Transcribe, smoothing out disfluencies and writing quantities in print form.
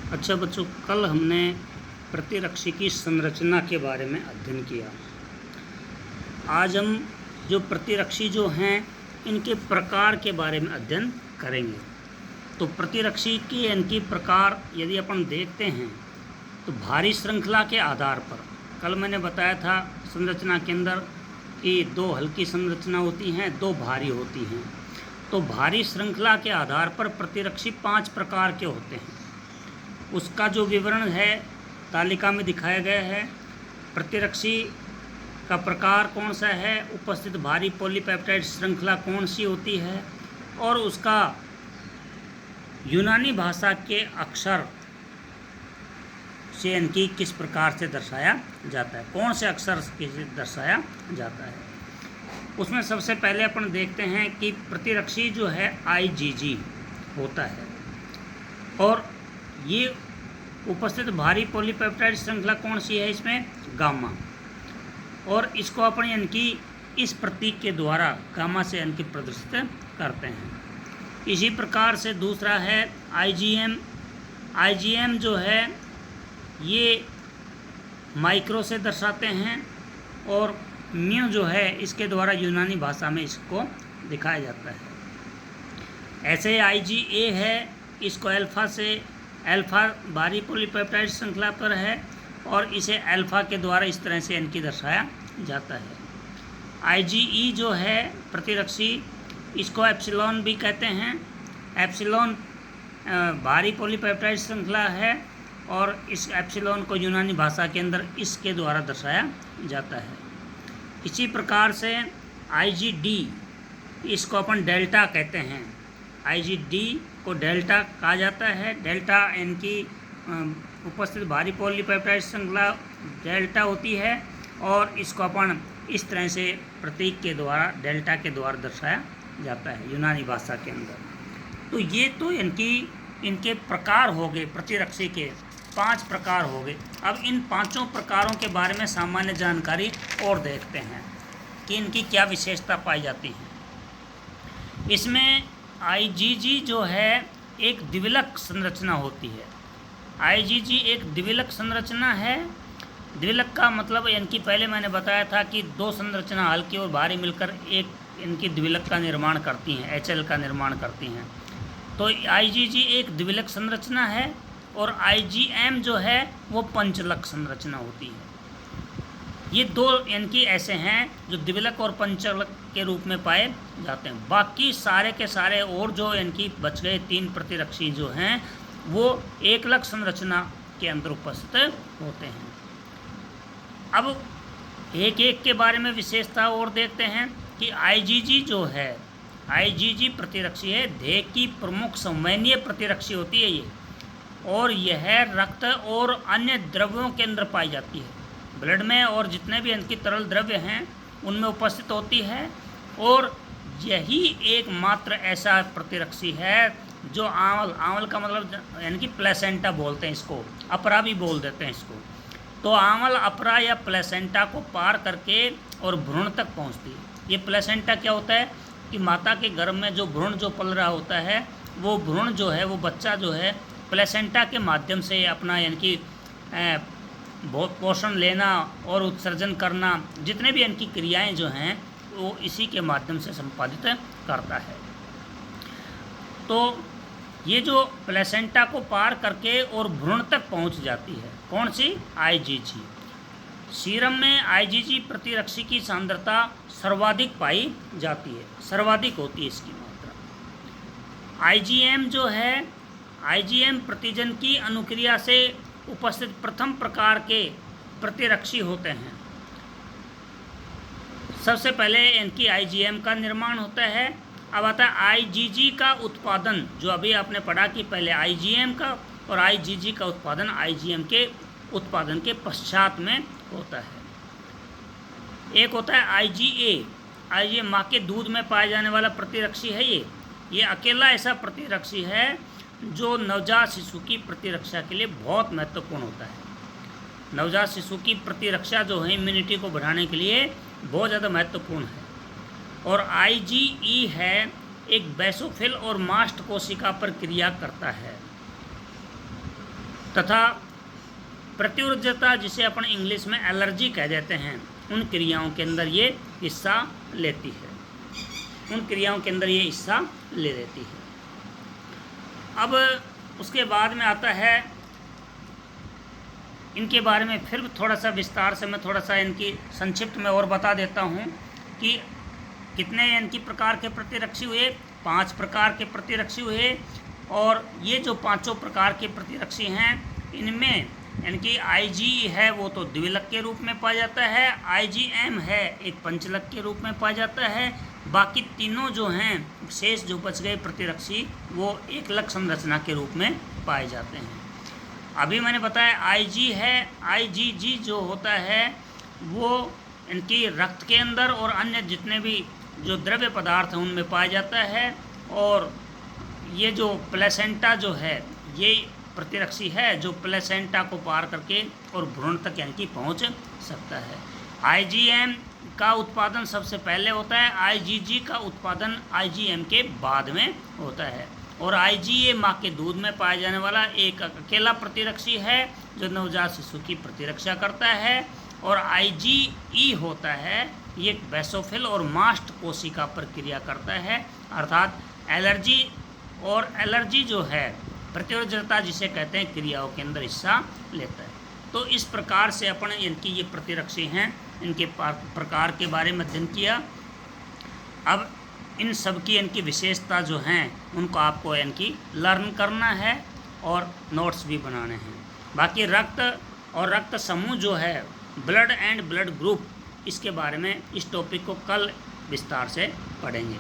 अच्छा बच्चों, कल हमने प्रतिरक्षी की संरचना के बारे में अध्ययन किया। आज हम जो प्रतिरक्षी जो हैं इनके प्रकार के बारे में अध्ययन करेंगे। तो प्रतिरक्षी के इनकी प्रकार यदि अपन देखते हैं तो भारी श्रृंखला के आधार पर, कल मैंने बताया था संरचना के अंदर कि 2 हल्की संरचना होती हैं, 2 भारी होती हैं। तो भारी श्रृंखला के आधार पर प्रतिरक्षी 5 प्रकार के होते हैं। उसका जो विवरण है तालिका में दिखाया गया है। प्रतिरक्षी का प्रकार कौन सा है, उपस्थित भारी पॉलीपेप्टाइड श्रृंखला कौन सी होती है, और उसका यूनानी भाषा के अक्षर से इनकी किस प्रकार से दर्शाया जाता है, कौन से अक्षर से दर्शाया जाता है। उसमें सबसे पहले अपन देखते हैं कि प्रतिरक्षी जो है IgG होता है, और ये उपस्थित भारी पॉलीपेप्टाइड श्रृंखला कौन सी है, इसमें गामा, और इसको अपन इनकी इस प्रतीक के द्वारा गामा से इनकी प्रदर्शित करते हैं। इसी प्रकार से दूसरा है IgM। IgM जो है ये माइक्रो से दर्शाते हैं, और म्यू जो है इसके द्वारा यूनानी भाषा में इसको दिखाया जाता है। ऐसे IgA है, इसको अल्फ़ा भारी पॉलीपेप्टाइड श्रृंखला पर है, और इसे अल्फ़ा के द्वारा इस तरह से इनकी दर्शाया जाता है। IgE जो है प्रतिरक्षी, इसको एप्सिलॉन भी कहते हैं। एप्सिलॉन भारी पॉलीपेप्टाइड श्रृंखला है, और इस एप्सिलॉन को यूनानी भाषा के अंदर इसके द्वारा दर्शाया जाता है। इसी प्रकार से IgD, इसको अपन डेल्टा कहते हैं। IgD को डेल्टा कहा जाता है। डेल्टा इनकी उपस्थित भारी पॉलीपेप्टाइड श्रृंखला डेल्टा होती है, और इसको अपन इस तरह से प्रतीक के द्वारा डेल्टा के द्वारा दर्शाया जाता है यूनानी भाषा के अंदर। तो ये तो इनके प्रकार हो गए, प्रतिरक्षी के 5 प्रकार हो गए। अब इन 5 प्रकारों के बारे में सामान्य जानकारी और देखते हैं कि इनकी क्या विशेषता पाई जाती है। इसमें IgG जो है एक द्विविलक संरचना होती है। IgG एक द्विविलक संरचना है। द्विविलक का मतलब इनकी पहले मैंने बताया था कि 2 संरचना हल्की और भारी मिलकर एक इनकी द्विविलक का निर्माण करती हैं, HL का निर्माण करती हैं। तो IgG एक द्विविलक संरचना है, और IgM जो है वो पंचलक संरचना होती है। ये 2 इनकी ऐसे हैं जो द्विविलक और पंचलक के रूप में पाए जाते हैं। बाकी सारे के सारे और जो इनकी बच गए 3 प्रतिरक्षी जो हैं वो एकलक संरचना के अंदर उपस्थित होते हैं। अब एक एक के बारे में विशेषता और देखते हैं कि IgG जो है, IgG प्रतिरक्षी है, देह की प्रमुख संवहनीय प्रतिरक्षी होती है ये, और यह रक्त और अन्य द्रव्यों के अंदर पाई जाती है। ब्लड में और जितने भी इनकी तरल द्रव्य हैं उनमें उपस्थित होती है, और यही एकमात्र ऐसा प्रतिरक्षी है जो आंवल का मतलब यानी कि प्लेसेंटा बोलते हैं इसको, अपरा भी बोल देते हैं इसको। तो आंवल, अपरा या प्लेसेंटा को पार करके और भ्रूण तक पहुंचती है। ये प्लेसेंटा क्या होता है कि माता के गर्भ में जो भ्रूण जो पल रहा होता है, वो भ्रूण जो है, वो बच्चा जो है प्लेसेंटा के माध्यम से अपना यानी कि पोषण लेना और उत्सर्जन करना, जितने भी इनकी क्रियाएं जो हैं वो इसी के माध्यम से संपादित करता है। तो ये जो प्लेसेंटा को पार करके और भ्रूण तक पहुंच जाती है, कौन सी, IgG। सीरम में IgG प्रतिरक्षी की सांद्रता सर्वाधिक पाई जाती है, सर्वाधिक होती है इसकी मात्रा। IgM जो है, IgM प्रतिजन की अनुक्रिया से उपस्थित प्रथम प्रकार के प्रतिरक्षी होते हैं। सबसे पहले इनकी IgM का निर्माण होता है। अब आता है IgG का उत्पादन, जो अभी आपने पढ़ा कि पहले IgM का और IgG का उत्पादन IgM के उत्पादन के पश्चात में होता है। एक होता है IgA माँ के दूध में पाए जाने वाला प्रतिरक्षी है। ये अकेला ऐसा प्रतिरक्षी है जो नवजात शिशु की प्रतिरक्षा के लिए बहुत महत्वपूर्ण होता है। नवजात शिशु की प्रतिरक्षा जो है इम्यूनिटी को बढ़ाने के लिए बहुत ज़्यादा महत्वपूर्ण है। और IgE है एक बेसोफिल और मास्ट कोशिका पर क्रिया करता है। तथा प्रतिरोधकता जिसे अपन इंग्लिश में एलर्जी कह देते हैं, उन क्रियाओं के अंदर ये हिस्सा लेती है, उन क्रियाओं के अंदर ये हिस्सा ले लेती है। अब उसके बाद में आता है इनके बारे में फिर थोड़ा सा विस्तार से मैं थोड़ा सा इनकी संक्षिप्त में और बता देता हूँ कि कितने इनकी प्रकार के प्रतिरक्षी हुए। 5 प्रकार के प्रतिरक्षी हुए, और ये जो 5 प्रकार के प्रतिरक्षी हैं इनमें इनकी IG है वो तो द्विलक के रूप में पाया जाता है, IgM है एक पंचलक के रूप में पाया जाता है, बाकी तीनों जो हैं शेष जो बच गए प्रतिरक्षी वो एकलक संरचना के रूप में पाए जाते हैं। अभी मैंने बताया IG है, IgG जो होता है वो इनकी रक्त के अंदर और अन्य जितने भी जो द्रव्य पदार्थ हैं उनमें पाया जाता है, और ये जो प्लेसेंटा जो है ये प्रतिरक्षी है जो प्लेसेंटा को पार करके और भ्रूण तक यानी कि पहुँच सकता है। IgM का उत्पादन सबसे पहले होता है, IgG का उत्पादन IgM के बाद में होता है, और IgA माँ के दूध में पाया जाने वाला एक अकेला प्रतिरक्षी है जो नवजात शिशु की प्रतिरक्षा करता है, और IgE होता है ये बेसोफिल और मास्ट कोशिका पर क्रिया करता है, अर्थात एलर्जी और एलर्जी जो है प्रतिरोधकता जिसे कहते हैं क्रियाओं के अंदर हिस्सा लेता है। तो इस प्रकार से अपन इनकी ये प्रतिरक्षी हैं, इनके प्रकार के बारे में अध्ययन किया। अब इन सब की इनकी विशेषता जो हैं उनको आपको इनकी लर्न करना है और नोट्स भी बनाने हैं। बाकी रक्त और रक्त समूह जो है ब्लड एंड ब्लड ग्रुप, इसके बारे में इस टॉपिक को कल विस्तार से पढ़ेंगे।